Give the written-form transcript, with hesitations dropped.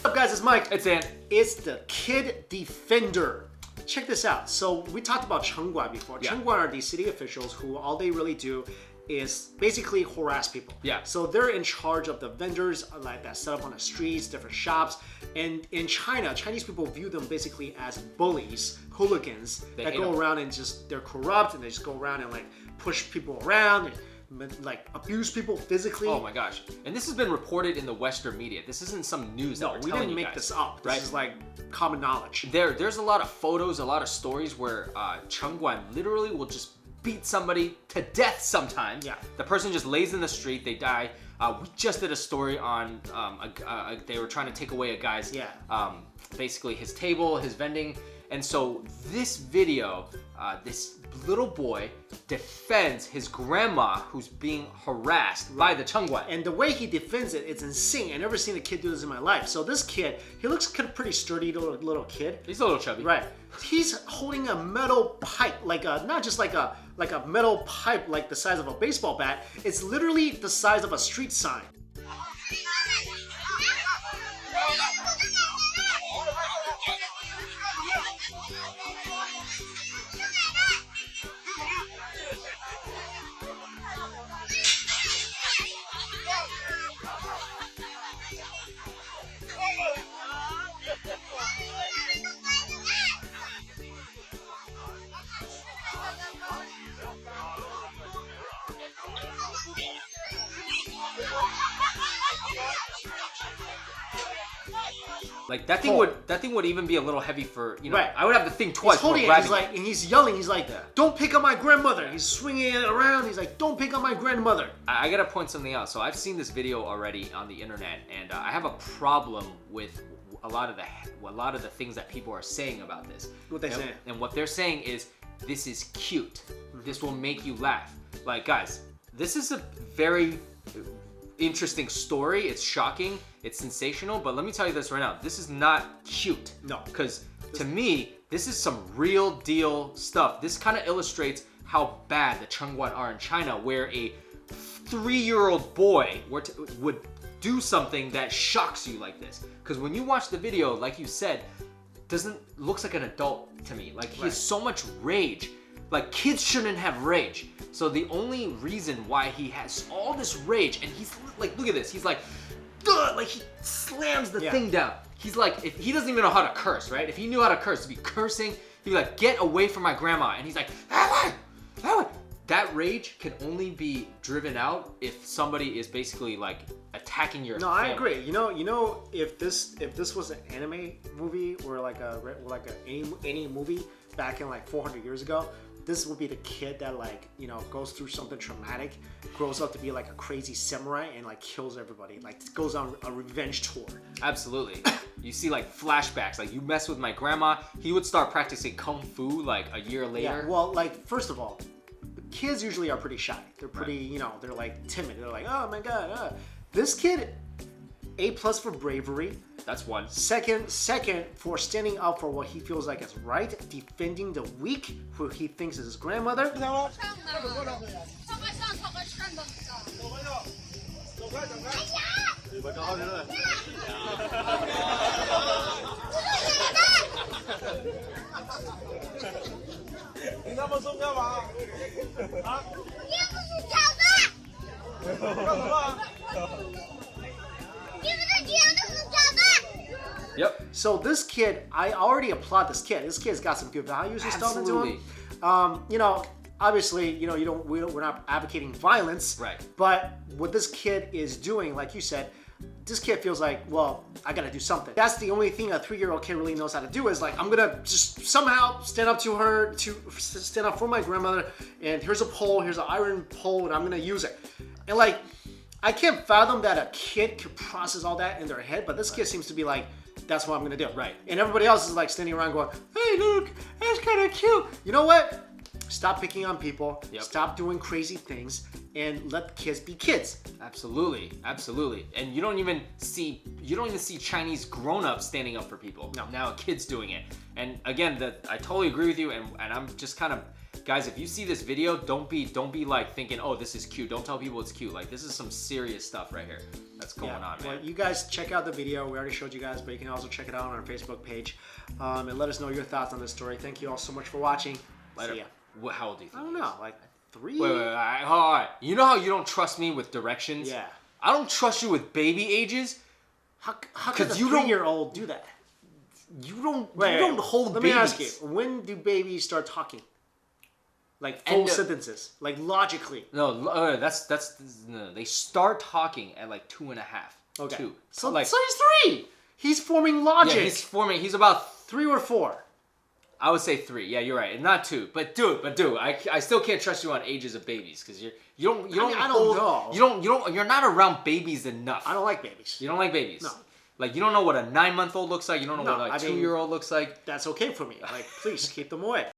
What's up guys, it's Mike. It's Ant. It's the Kid Defender. Check this out. So we talked about Chengguan before. Yeah. Chengguan are these city officials who all they really do is basically harass people. Yeah. So they're in charge of the vendors like that set up on the streets, different shops. And in China, Chinese people view them basically as bullies, hooligans that go around and they're corrupt and they just go around and like push people around and like abuse people physically. Oh my gosh. And this has been reported in the Western media. This isn't some news that we're telling you guys. We didn't make this up. This is like common knowledge. There's a lot of photos, a lot of stories where Chengguan literally will just beat somebody to death sometimes. Yeah. The person just lays in the street, they die. We just did a story on they were trying to take away a guy's basically his table, his vending. And so this video, this little boy defends his grandma who's being harassed by the Chengguan. And the way he defends it, it's insane. I've never seen a kid do this in my life. So this kid, he looks kind of pretty sturdy little kid. He's a little chubby. Right. He's holding a metal pipe, like not just like a metal pipe like the size of a baseball bat. It's literally the size of a street sign. Like that thing would even be a little heavy for, you know, I would have to think twice before grabbing it. And he's yelling, he's like, don't pick up my grandmother. He's swinging it around, he's like, don't pick up my grandmother. I gotta point something out. So I've seen this video already on the internet, and I have a problem with a lot of the things that people are saying about this. What they saying? And what they're saying is, this is cute. This will make you laugh. Like guys, this is a very interesting story. It's shocking, it's sensational, but let me tell you this right now, this is not cute. No. Because to me, this is some real deal stuff. This kind of illustrates how bad the Chengguan are in China, where a 3-year-old boy would do something that shocks you like this. Because when you watch the video, like you said, looks like an adult to me. Like he has so much rage. Like kids shouldn't have rage. So the only reason why he has all this rage, and he's like, look at this, he's like, ugh, like he slams the thing down. He's like, if he doesn't even know how to curse, right? If he knew how to curse, he'd be cursing, he'd be like, get away from my grandma. And he's like, that rage can only be driven out if somebody is basically like attacking your family. I agree. You know, if this was an anime movie or like any movie back in like 400 years ago, this would be the kid that like, you know, goes through something traumatic, grows up to be like a crazy samurai and like kills everybody, like goes on a revenge tour. Absolutely. You see like flashbacks, like you mess with my grandma, he would start practicing kung fu like a year later. Yeah, well, like first of all, kids usually are pretty shy. They're pretty, you know, they're like timid. They're like, oh my God. This kid, A+ for bravery. That's one. Second, for standing up for what he feels like is right, defending the weak, who he thinks is his grandmother. Yep. So this kid, I already applaud this kid. This kid's got some good values and stuff into him. You know, obviously, you know, we're not advocating violence. Right. But what this kid is doing, like you said, this kid feels like, well, I gotta do something. That's the only thing a 3-year-old kid really knows how to do is like, I'm gonna just somehow stand up to her, stand up for my grandmother, and here's a pole, here's an iron pole, and I'm gonna use it. And like, I can't fathom that a kid could process all that in their head, but this kid seems to be like, that's what I'm gonna do. Right. And everybody else is like standing around going, hey, look, that's kind of cute. You know what? Stop picking on people. Yep. Stop doing crazy things, and let kids be kids. Absolutely, absolutely. And you don't even see Chinese grown-ups standing up for people. No. Now kids doing it. And again, I totally agree with you, and I'm just kind of guys, if you see this video, don't be like thinking, oh, this is cute. Don't tell people it's cute. Like, this is some serious stuff right here that's going on, man. Well, you guys check out the video. We already showed you guys, but you can also check it out on our Facebook page. And let us know your thoughts on this story. Thank you all so much for watching. Later. See ya. How old do you think? I don't know, like 3? Wait, all right. You know how you don't trust me with directions? Yeah. I don't trust you with baby ages. How could a 3-year-old do that? You don't hold Let babies. me ask you, when do babies start talking? Like full sentences, like logically. No, no, they start talking at like 2.5. Okay. 2. So he's 3. He's forming logic. Yeah, he's about 3 or 4. I would say 3. Yeah, you're right. Not 2. But dude, I still can't trust you on ages of babies because you don't know. You're not around babies enough. I don't like babies. You don't like babies. No. Like, you don't know what a 9-month-old looks like. You don't know what a 2-year-old looks like. That's okay for me. Like, please keep them away.